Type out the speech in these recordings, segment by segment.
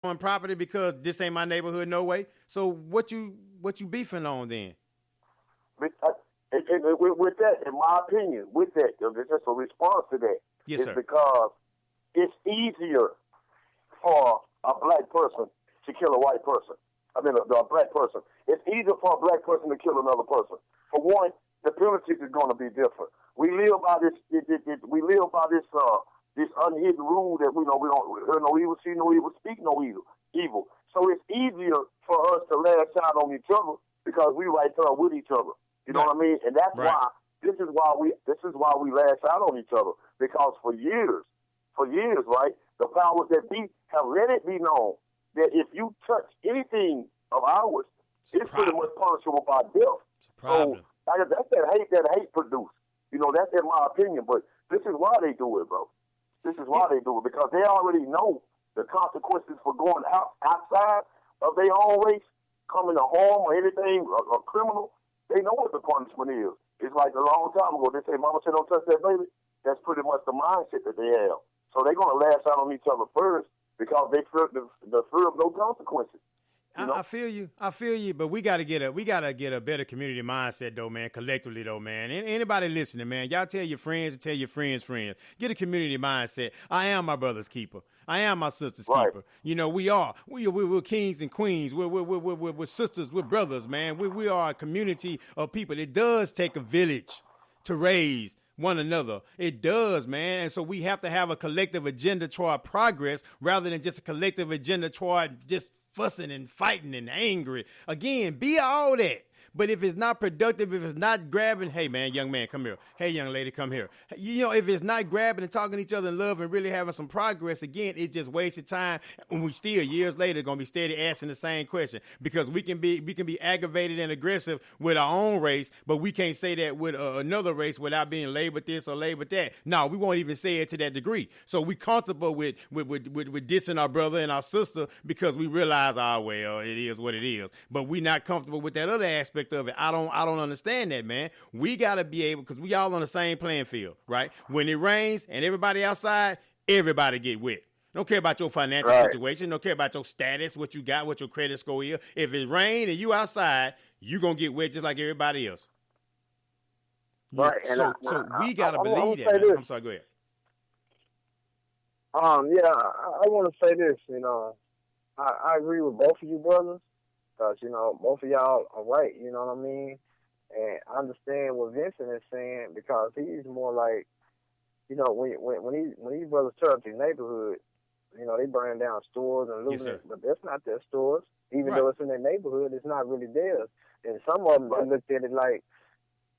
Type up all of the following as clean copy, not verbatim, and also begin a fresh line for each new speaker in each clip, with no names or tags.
on property because this ain't my neighborhood, no way. So what you beefing on then?
With that, in my opinion, with that, just a response to that
Yes,
is
sir.
because it's easier for a black person to kill a white person. I mean, a black person. It's easier for a black person to kill another person. For one, the penalties is going to be different. We live by this. We live by this unhidden rule that we don't hear no evil, see no evil, speak no evil. So it's easier for us to lash out on each other because we right there with each other. You know what I mean? And that's why this is why we lash out on each other, because for years, right, the powers that be have let it be known that if you touch anything of ours, it's pretty much punishable by death. So that's that hate produced. You know, that's in my opinion. But this is why they do it, bro. This is why they do it, because they already know the consequences for going outside of their own race, coming to harm or anything, a criminal. They know what the punishment is. It's like a long time ago, they say, "Mama said don't touch that baby." That's pretty much the mindset that they have. So they're going to lash out on each other first because they fear the fear of no consequences. You know?
I feel you, but we gotta get a better community mindset though, man, collectively though, man. Anybody listening, man, y'all tell your friends and tell your friends' friends. Get a community mindset. I am my brother's keeper. I am my sister's keeper. You know, we're kings and queens. We're sisters, we're brothers, man. We are a community of people. It does take a village to raise one another. It does, man. And so we have to have a collective agenda toward progress rather than just a collective agenda toward just fussing and fighting and angry. Again, be all that. But if it's not productive, if it's not grabbing, hey, man, young man, come here. Hey, young lady, come here. You know, if it's not grabbing and talking to each other in love and really having some progress, again, it's just wasted time. And we still, years later, going to be steady asking the same question, because we can be aggravated and aggressive with our own race, but we can't say that with another race without being labeled this or labeled that. No, we won't even say it to that degree. So we comfortable with dissing our brother and our sister because we realize, well, it is what it is. But we not comfortable with that other aspect of it. I don't understand that, man. We got to be able, because we all on the same playing field, right? When it rains and everybody outside, everybody get wet. Don't care about your financial situation. Don't care about your status, what you got, what your credit score is. If it rain and you outside, you going to get wet just like everybody else.
Right.
So we got to believe that, man. I'm sorry, go ahead.
I want to say this, you know, I agree with both of you brothers. Because, you know, both of y'all are right, you know what I mean? And I understand what Vincent is saying, because he's more like, you know, when these brothers tear up these neighborhoods, you know, they burn down stores and looting it, but that's not their stores. Even though it's in their neighborhood, it's not really theirs. And some of them looked at it like,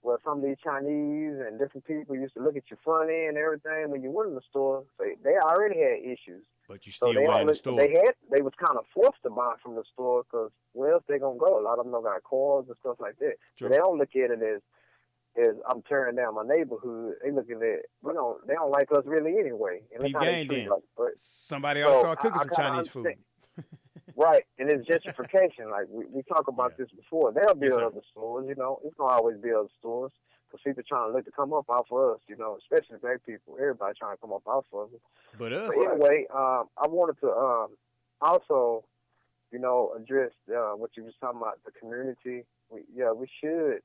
well, some of these Chinese and different people used to look at you funny and everything when you went in the store. So they already had issues.
But you still went in the store.
They was kind of forced to buy from the store because where else they gonna go? A lot of them don't got cars and stuff like that. True. So they don't look at it as I'm tearing down my neighborhood. They look at it, you know, they don't like us really anyway. And
that's how they treat us. Somebody else started cooking some Chinese food.
Right, and it's gentrification. Like we talked about this before. They'll build other stores, you know. It's gonna always be other stores because people trying to look to come up off of us, you know, especially black people. Everybody trying to come up off of us. But anyway, I wanted to also, you know, address what you was talking about, the community. We should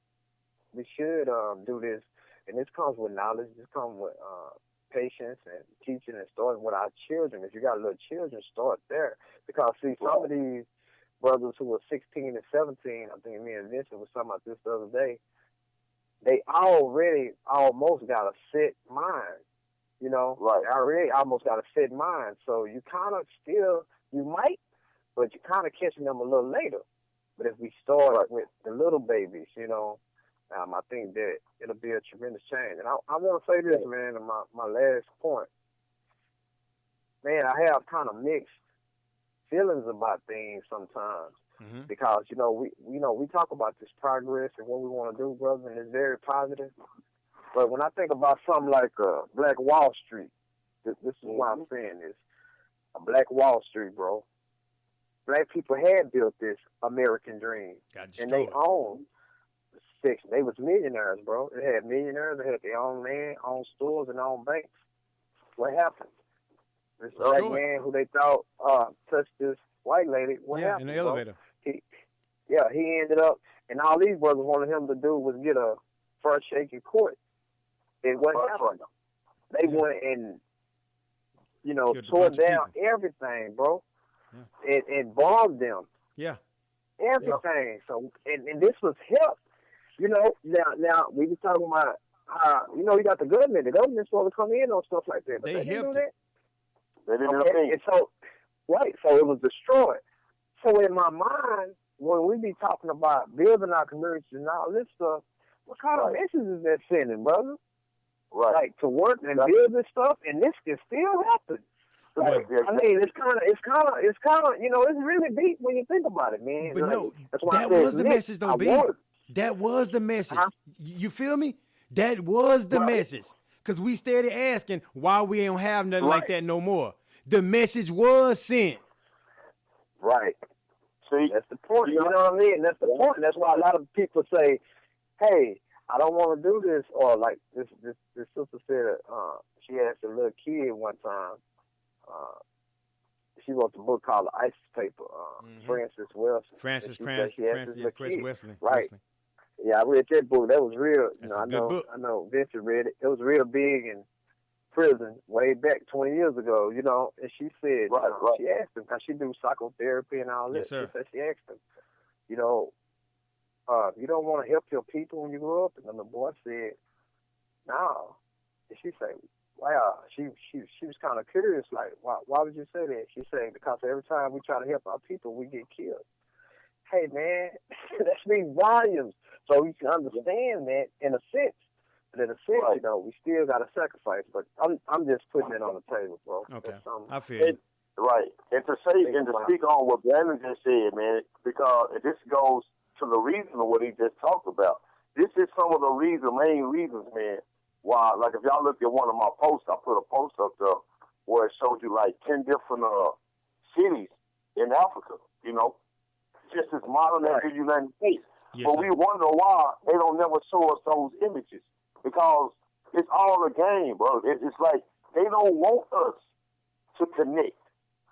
do this, and this comes with knowledge. This comes with patience and teaching and starting with our children. If you got little children, start there. Because, see, some of these brothers who were 16 and 17, I think me and Vincent was talking about this the other day, they already almost got a set mind, you know? Right. They already almost got a set mind. So you kind of still, you might, but you're kind of catching them a little later. But if we start with the little babies, you know, I think that it'll be a tremendous change. And I want to say this, man, and my last point. Man, I have kind of mixed feelings about things sometimes. Mm-hmm. Because, you know, we talk about this progress and what we want to do, brother, and it's very positive. But when I think about something like Black Wall Street, this is why I'm saying this. A Black Wall Street, bro. Black people had built this American dream. And they owned section. They was millionaires, bro. They had millionaires. They had their own land, own stores, and own banks. What happened? This black man who they thought touched this white lady. What
Yeah,
happened,
in the
bro?
elevator.
He ended up, and all these brothers wanted him to do was get a first shake in court. And what happened? They went and, tore down everything, bro, and bombed them.
Yeah.
Everything. So, and this was help. Now we was talking about how, you got the government. The government's supposed to come in on stuff like that. But they didn't do that.
They didn't do
and so it was destroyed. So in my mind, when we be talking about building our communities and all this stuff, what kind of message is that sending, brother?
Right.
Like to work and build this stuff, and this can still happen. Like, I mean, it's kind of, it's really deep when you think about it, man.
But
like,
no,
that's why
that was the message, though, B. That was the message. You feel me? That was the message. Because we started asking why we don't have nothing like that no more. The message was sent.
Right.
See,
that's the point. You know what I mean? That's the point. That's why a lot of people say, "Hey, I don't want to do this," or like this sister said, she asked a little kid one time. She wrote the book called The Ice Paper. Francis Wilson.
Francis Wesley.
Right.
Wesley.
Yeah, I read that book. That was real.
That's a good book.
I know Vincent read it. It was real big in prison way back 20 years ago, and she said, she asked him, because she do psychotherapy and all this.
Yes, sir.
She asked him, you don't want to help your people when you grow up? And then the boy said, no. And she said, wow. She was kind of curious, like, why would you say that? She said, because every time we try to help our people, we get killed. Hey, man, that speaks volumes. So you can understand that in a sense. But in a sense, we still got to sacrifice. But I'm just putting it on the table, bro.
Okay, I feel it.
Right. And to speak on what Brandon just said, man, because this goes to the reason of what he just talked about. This is some of the main reasons, man, why, like if y'all look at one of my posts, I put a post up there where it showed you like 10 different cities in Africa, just as modern as the United States.
Yes,
but we wonder why they don't never show us those images, because it's all a game, bro. It's like they don't want us to connect,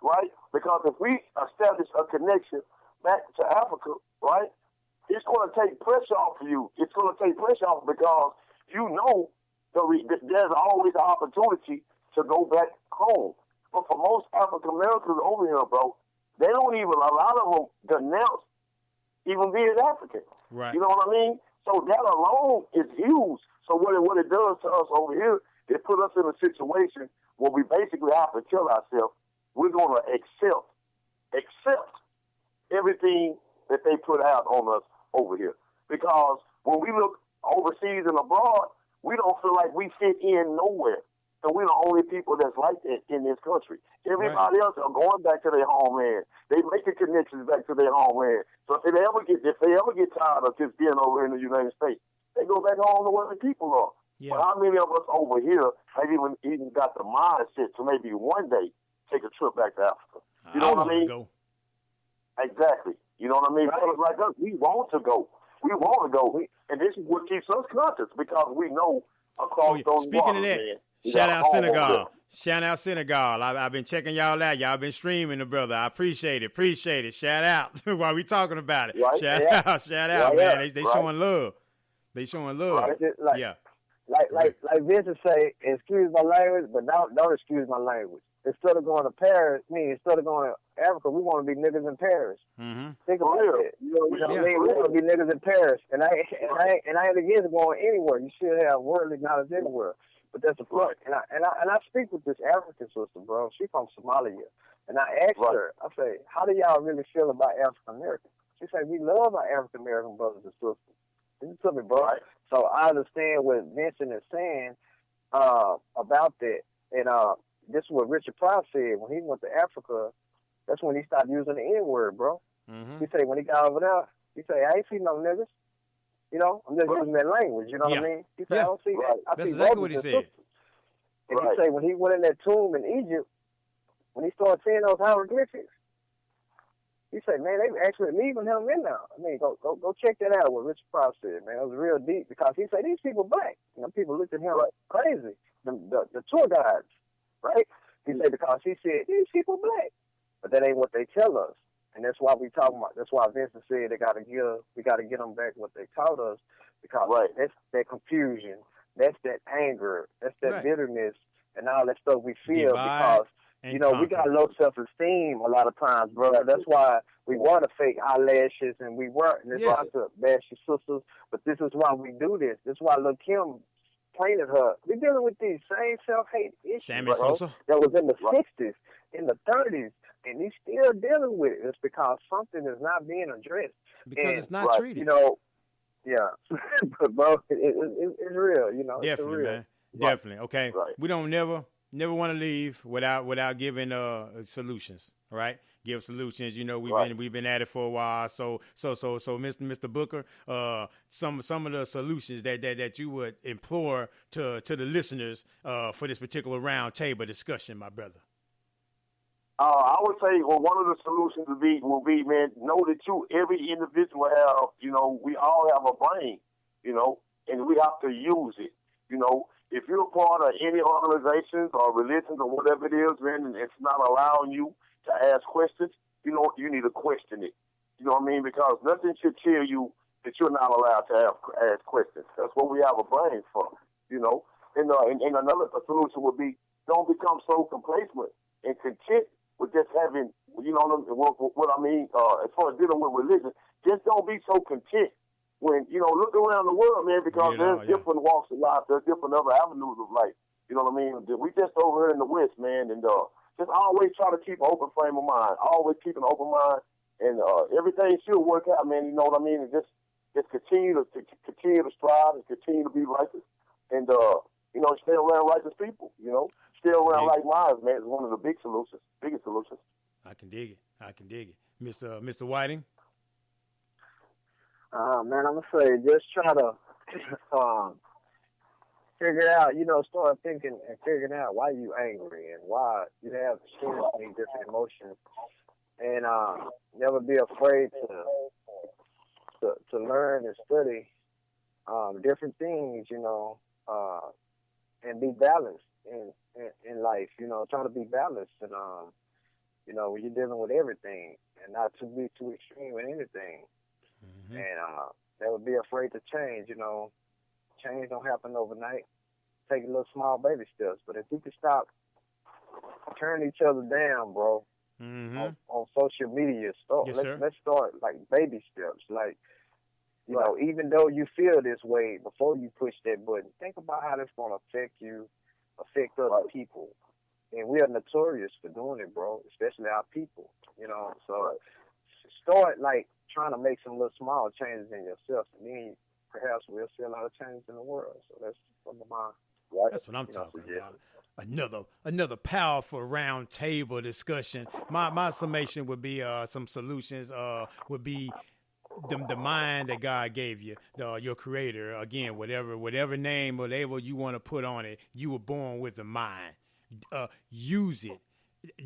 right? Because if we establish a connection back to Africa, right, it's going to take pressure off of you. It's going to take pressure off because there's always an opportunity to go back home. But for most African Americans over here, bro, they don't even, a lot of them denounce even being African.
Right.
You know what I mean? So that alone is huge. So what it does to us over here, it put us in a situation where we basically have to tell ourselves we're going to accept everything that they put out on us over here. Because when we look overseas and abroad, we don't feel like we fit in nowhere. And we're the only people that's like that in this country. Everybody else are going back to their homeland. They making connections back to their homeland. So if they ever get tired of just being over in the United States, they go back home to where the people are.
Yeah.
But how many of us over here have even got the mindset to maybe one day take a trip back to Africa? You know what I mean?
Go.
Exactly. You know what I mean?
Right.
Fellas like us, we want to go. And this is what keeps us conscious, because we know across those
Speaking
waters,
of that,
man,
shout out Senegal. Shout out Senegal. I've been checking y'all out. Y'all been streaming the brother. I appreciate it. Shout out while we talking about it.
Right?
Shout out, man. They showing love. They showing love.
Right. Like Vincent say, excuse my language, but don't excuse my language. Instead of going to Paris, instead of going to Africa, we want to be niggas in Paris.
Mm-hmm.
Think about it. You know what I mean? We want to be niggas in Paris, and I ain't against going anywhere. You should have worldly knowledge everywhere. But that's the point. And I speak with this African sister, bro. She from Somalia, and I asked her. I say, how do y'all really feel about African Americans? She said, we love our African American brothers and sisters. Listen to me, bro. Right. So I understand what Vincent is saying about that, and this is what Richard Pryor said when he went to Africa. That's when he started using the N-word, bro. Mm-hmm. He said when he got over there, he said, I ain't see no niggas. I'm just using that language, you know what I mean? He said, I don't see that. I
That's
see
exactly what he said.
And he said when he went in that tomb in Egypt, when he started seeing those hieroglyphics, he said, man, they actually leaving him in there. I mean, go check that out, what Richard Pryor said, man. It was real deep, because he said, these people black. People looked at him like crazy, the tour guides, right? He said, because he said, these people black. but that ain't what they tell us. And that's why we talking about. That's why Vincent said we got to get them back what they taught us, because that's that confusion, that's that anger, that's that bitterness, and all that stuff we feel because we got low self-esteem a lot of times, brother. That's why we want to fake eyelashes and we weren't. And it's not to bash your sisters, but this is why we do this. This is why Lil' Kim painted her. We're dealing with these same self-hate issues, that was in the 60s, in the 30s. And he's still dealing with it. It's because something is not being addressed.
Because it's not treated.
But, bro, it's real,
Definitely,
it's real.
Man. Definitely, okay? Right. We don't never want to leave without giving solutions, all right? Give solutions. We've been at it for a while. So, Mr. Booker, some of the solutions that you would implore to the listeners for this particular round table discussion, my brother.
I would say, one of the solutions will be, man, know that every individual have, we all have a brain, and we have to use it. If you're a part of any organizations or religions or whatever it is, man, and it's not allowing you to ask questions, you need to question it. You know what I mean? Because nothing should tell you that you're not allowed to ask questions. That's what we have a brain for, And another solution would be, don't become so complacent and content with just having, what I mean, as far as dealing with religion, just don't be so content when, look around the world, man, because there's different walks of life, there's different other avenues of life, you know what I mean? We just over here in the West, man, and just always try to keep an open frame of mind, always keep an open mind, and everything should work out, man, you know what I mean? And just continue to strive and continue to be righteous, and, stay around righteous people, Still around like minds, man, is one of the biggest solutions.
I can dig it. Mr. Whiting?
Man, I'm going to say just try to figure out, start thinking and figuring out why you angry and why you have so many different emotions. And never be afraid to learn and study different things, and be balanced in life, try to be balanced and, when you're dealing with everything and not to be too extreme with anything. Mm-hmm. And never be afraid to change, change don't happen overnight. Take a little small baby steps. But if we could stop turning each other down, bro, on social media, let's start like baby steps. Like, even though you feel this way, before you push that button, think about how that's going to affect you, affect other people. And we are notorious for doing it, bro, especially our people, So start, like, trying to make some little small changes in yourself, and then perhaps we'll see a lot of changes in the world. So that's from the mind. Right?
That's what I'm talking about. Another powerful round table discussion. My summation would be some solutions would be the mind that God gave you, your creator. Again, whatever name or label you want to put on it, you were born with a mind. Use it.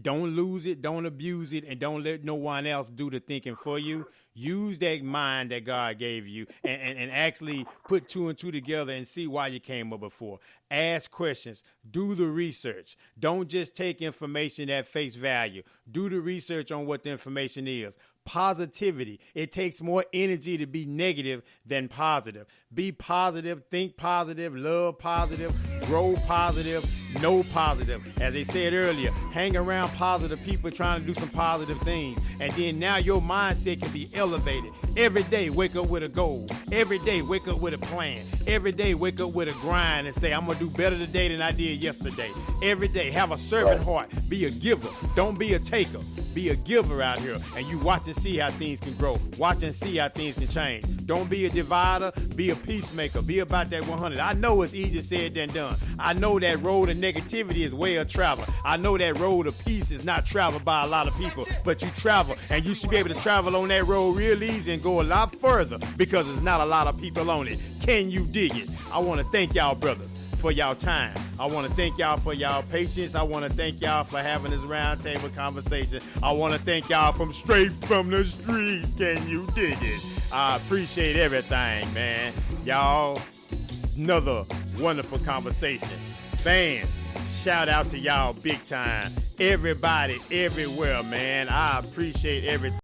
Don't lose it, don't abuse it, and don't let no one else do the thinking for you. Use that mind that God gave you and actually put two and two together and see why you came up before. Ask questions. Do the research. Don't just take information at face value. Do the research on what the information is. Positivity. It takes more energy to be negative than positive. Be positive, think positive, love positive, grow positive, know positive. As they said earlier, hang around positive people trying to do some positive things. And then now your mindset can be elevated. Every day, wake up with a goal. Every day, wake up with a plan. Every day, wake up with a grind and say, I'm going to do better today than I did yesterday. Every day, have a servant heart. Be a giver. Don't be a taker. Be a giver out here. And you watch and see how things can grow. Watch and see how things can change. Don't be a divider. Be a peacemaker. Be about that 100. I know it's easier said than done. I know that road of negativity is way of travel. I know that road of peace is not traveled by a lot of people, but you travel, and you should be able to travel on that road real easy and go a lot further because there's not a lot of people on it. Can you dig it? I want to thank y'all, brothers, for y'all time. I want to thank y'all for y'all patience. I want to thank y'all for having this roundtable conversation. I want to thank y'all from straight from the streets. Can you dig it? I appreciate everything, man. Y'all, another wonderful conversation. Fans, shout out to y'all big time. Everybody, everywhere, man. I appreciate everything.